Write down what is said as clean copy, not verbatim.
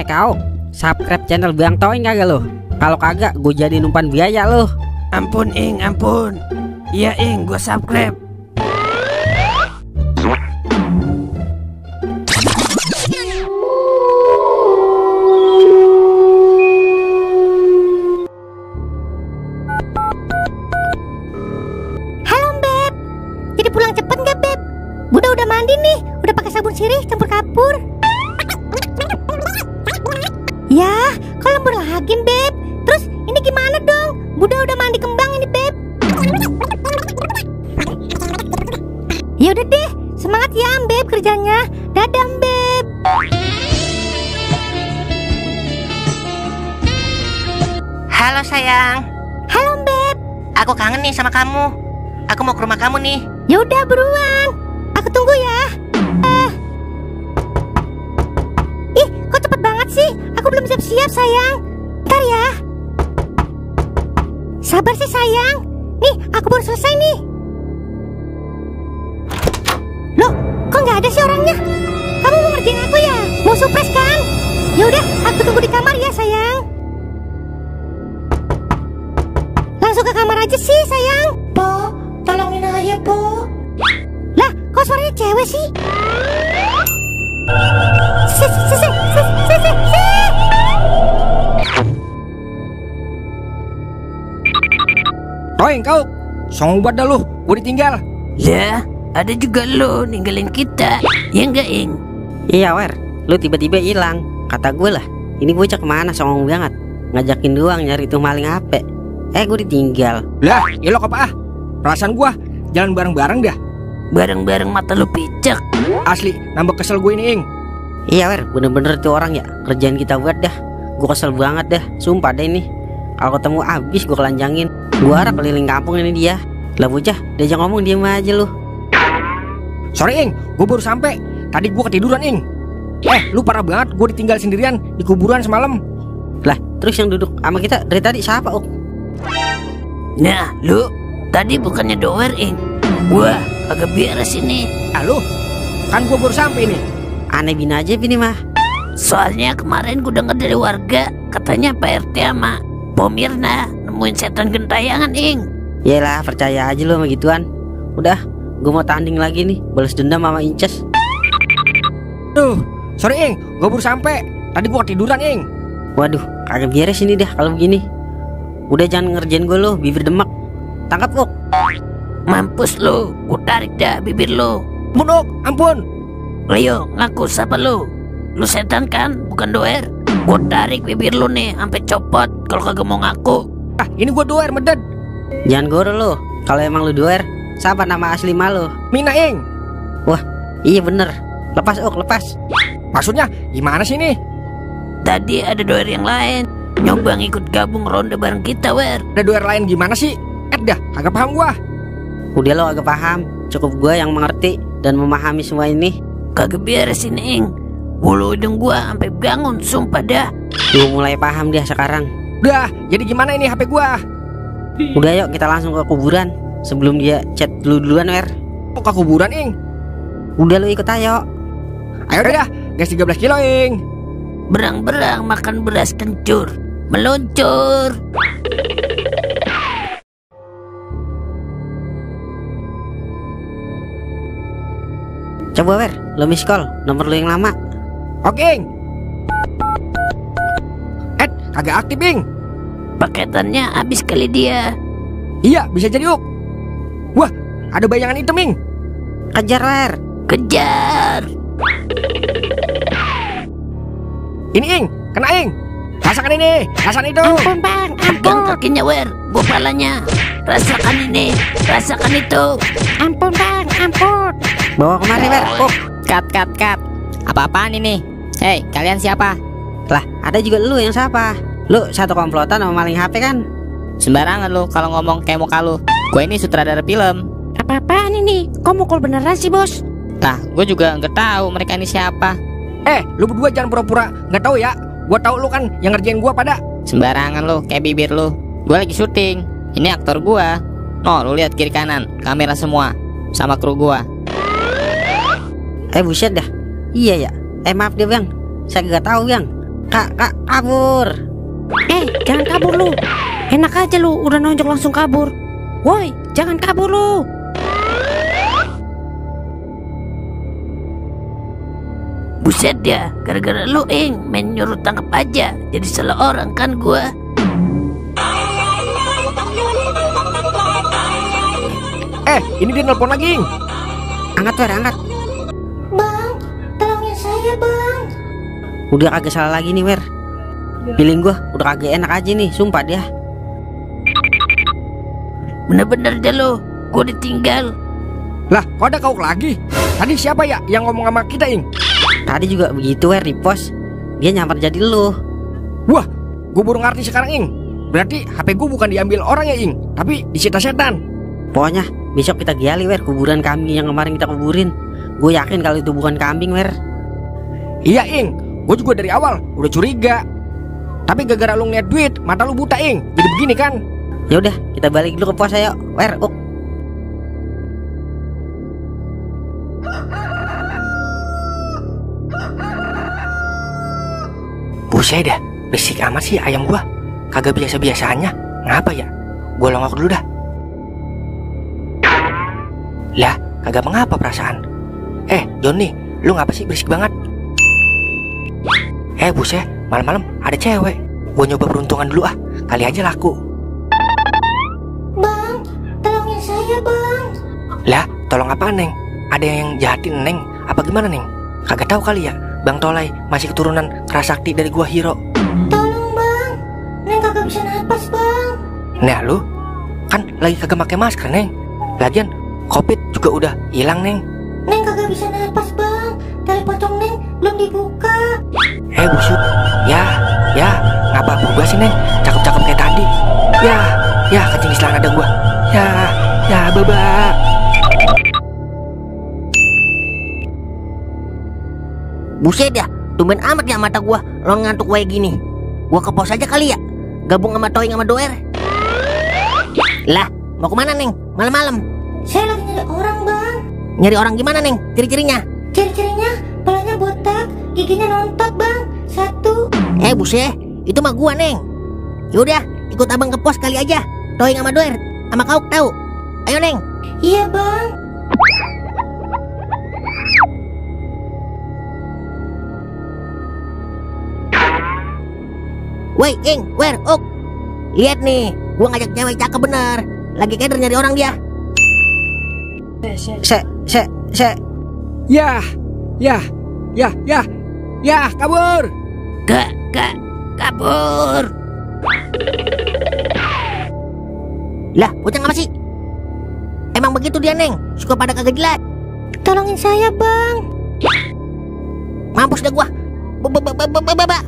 Kau, subscribe channel Bang Toing kagak lo? Kalau kagak, gue jadi umpan biaya lo. Ampun Ing, ampun. Iya Ing, gue subscribe. Halo Beb, jadi pulang cepet gak Beb? Bunda udah mandi nih, udah pakai sabun sirih campur kapur. Ya, kok lembur lagi Beb? Terus ini gimana dong? Bunda udah mandi kembang ini Beb. Ya udah deh, semangat ya Beb kerjanya. Dadah Beb. Halo sayang. Halo Beb. Aku kangen nih sama kamu. Aku mau ke rumah kamu nih. Ya udah buruan. Aku tunggu ya. Ih, kok cepet banget sih? Aku belum siap-siap sayang. Ntar ya. Sabar sih sayang. Nih, aku baru selesai nih. Loh, kok nggak ada sih orangnya? Kamu mau ngerjain aku ya? Mau surprise kan? Ya udah, aku tunggu di kamar ya sayang. Langsung ke kamar aja sih sayang. Po, tolongin aja Po. Lah, kok suaranya cewek sih? Toing kau, songong banget dah lu, gue ditinggal. Lah, ada juga lo ninggalin kita. Ya enggak Ing? Iya Wer, lu tiba-tiba hilang. Kata gue lah, ini bocah kemana songong banget. Ngajakin doang nyari tuh maling HP. Gue ditinggal. Lah, ilok apa ah? Perasaan gua jalan bareng-bareng dah. Bareng-bareng mata lu picek. Asli, nambah kesel gue ini Ing. Iya Wer, bener-bener tuh orang ya. Kerjaan kita buat dah. Gue kesel banget dah, sumpah deh ini. Kalau ketemu abis gue kelanjangin. Gue harap keliling kampung ini dia. Lah bocah, diajak ngomong diem aja lu. Sorry Ing, gue baru sampai. Tadi gue ketiduran Ing. Lu parah banget, gue ditinggal sendirian di kuburan semalam. Lah, terus yang duduk sama kita dari tadi siapa Nah, lu tadi bukannya doer Ing. Gua agak beres ini. Lu, kan gue baru sampai nih. Aneh bin aja ini mah. Soalnya kemarin gue denger dari warga, katanya Pak RT sama Po Mirna nemuin setan gentayangan Ing. Yalah, percaya aja lu sama gituan. Udah, gue mau tanding lagi nih, balas dendam sama Inces. Duh, sorry Ing, gue baru sampai. Tadi gue ketiduran Ing. Waduh, kagak beres ini dah kalau begini. Udah jangan ngerjain gue lo, bibir demak. Tangkap Uk. Mampus lu, gue tarik dah bibir lu. Ampun Uk, ampun. Leo, ngaku siapa lu? Lu setan kan, bukan doer. Gue tarik bibir lu nih, sampai copot kalau kagak mau ngaku. Ini gue doer meded. Jangan goro lo. Kalau emang lu doer, siapa nama asli malu? Mina Ing. Wah, iya bener. Lepas Uk, lepas. Maksudnya gimana sih nih? Tadi ada doer yang lain nyoba ngikut gabung ronde bareng kita, Wer. Ada doer lain gimana sih? Dah, agak paham gua. Udah lo agak paham. Cukup gua yang mengerti dan memahami semua ini. Kagak beres ini Ing. Bulu hidung gua sampai bangun, sumpah dah. Gua mulai paham dia sekarang. Udah, jadi gimana ini HP gua? Udah yuk kita langsung ke kuburan. Sebelum dia chat duluan Wer. Kok ke kuburan Ing? Udah lu ikut ayo. Ayo dah, gas 13 kilo Ing. Berang-berang makan beras kencur, meluncur. Coba Wer, lo miss call nomor lo yang lama. Oke Ing. Kagak aktif Ing. Paketannya habis kali dia. Iya, bisa jadi Uk. Wah, ada bayangan hitam Ing. Kejar Wer. Kejar. Ini Ing, kena Ing. Rasakan ini, rasakan itu. Ampun Bang, Pegang ampun. kakinya Wer, gua palanya. Rasakan ini, rasakan itu. Ampun Bang, ampun. Bawa kemari Wer. Kat. Apa-apaan ini? Hei, kalian siapa? Lah, ada juga lu yang siapa? Lu satu komplotan sama maling HP kan? Sembarangan lu kalau ngomong kayak muka lu. Gue ini sutradara film. Apa-apaan ini? Kok mukul beneran sih bos? Lah, gue juga nggak tahu mereka ini siapa. Lu berdua jangan pura-pura nggak tahu ya. Gua tahu lu kan yang ngerjain gua pada. Sembarangan lu, kayak bibir lu. Gue lagi syuting. Ini aktor gua. No, lu lihat kiri kanan, kamera semua, sama kru gua. Buset dah. Iya ya. Maaf deh Bang, saya gak tahu Bang. Kak, kabur. Jangan kabur lu. Enak aja lu, udah nonjok langsung kabur. Woi, jangan kabur lu. Buset ya, gara-gara lu main nyuruh tangkap aja. Jadi salah orang kan gua. Ini dia nelpon lagi, Ing. Angkat Wer, angkat. Bang, tolongin saya bang. Udah kagak salah lagi nih Wer. Feeling gua udah kagak enak aja nih, sumpah dia. Bener-bener dah lu, gua ditinggal. Lah, kok ada kau lagi? Tadi siapa ya yang ngomong sama kita, Ing? Tadi juga begitu Wer di pos. Dia nyamper jadi lu. Wah, gue baru ngerti sekarang, Ing. Berarti HP gue bukan diambil orang ya, Ing, tapi disita setan. Pokoknya besok kita gali Wer kuburan kambing yang kemarin kita kuburin. Gue yakin kalau itu bukan kambing Wer. Iya, Ing. Gue juga dari awal udah curiga. Tapi gara-gara lu ngeliat duit, mata lu buta, Ing. Jadi begini kan? Ya udah, kita balik dulu ke pos ayo. Wer, Buset dah, berisik amat sih ayam gua. Kagak biasa-biasanya. Ngapa ya? Gua longok dulu dah. Lah, kagak mengapa perasaan. Johnny, lu ngapa sih berisik banget? Buset, malam-malam ada cewek. Gua nyoba peruntungan dulu ah, kali aja laku. Bang, tolongin saya bang. Lah, tolong apa Neng? Ada yang jahatin Neng? Apa gimana Neng? Kagak tahu kali ya, Bang Tolai masih keturunan kerasakti dari gua Hiro. Tolong bang, Neng kagak bisa napas bang. Nah lu, kan lagi kagak pakai masker Neng. Lagian, Covid juga udah hilang Neng. Neng kagak bisa napas bang. Tali pocong Neng belum dibuka. Busut. Ya, ngapa berubah sih Neng? Cakep-cakep kayak tadi. Ya, kencing di celana ada gua. Ya, baba. Buset dah, tumben amat ya mata gua lo ngantuk kayak gini. Gua ke pos aja kali ya, gabung sama Toing sama Doer. Lah, mau kemana Neng? Malam-malam. Saya lagi nyari orang bang. Nyari orang gimana Neng? Ciri-cirinya? Ciri-cirinya, palanya botak, giginya nontot bang. 1. Buset, itu mah gua Neng. Yaudah, ikut abang ke pos kali aja. Toing sama Doer, sama Kauk tahu. Ayo Neng. Iya bang. Woi, Wer, Uk. Lihat nih, gua ngajak cewek cakep bener. Lagi keder nyari orang dia. Ya, kabur. Kabur. Lah, bocah apa sih? Emang begitu dia Neng, suka pada kagak jelas. Tolongin saya bang. Mampus dah gua. Baba.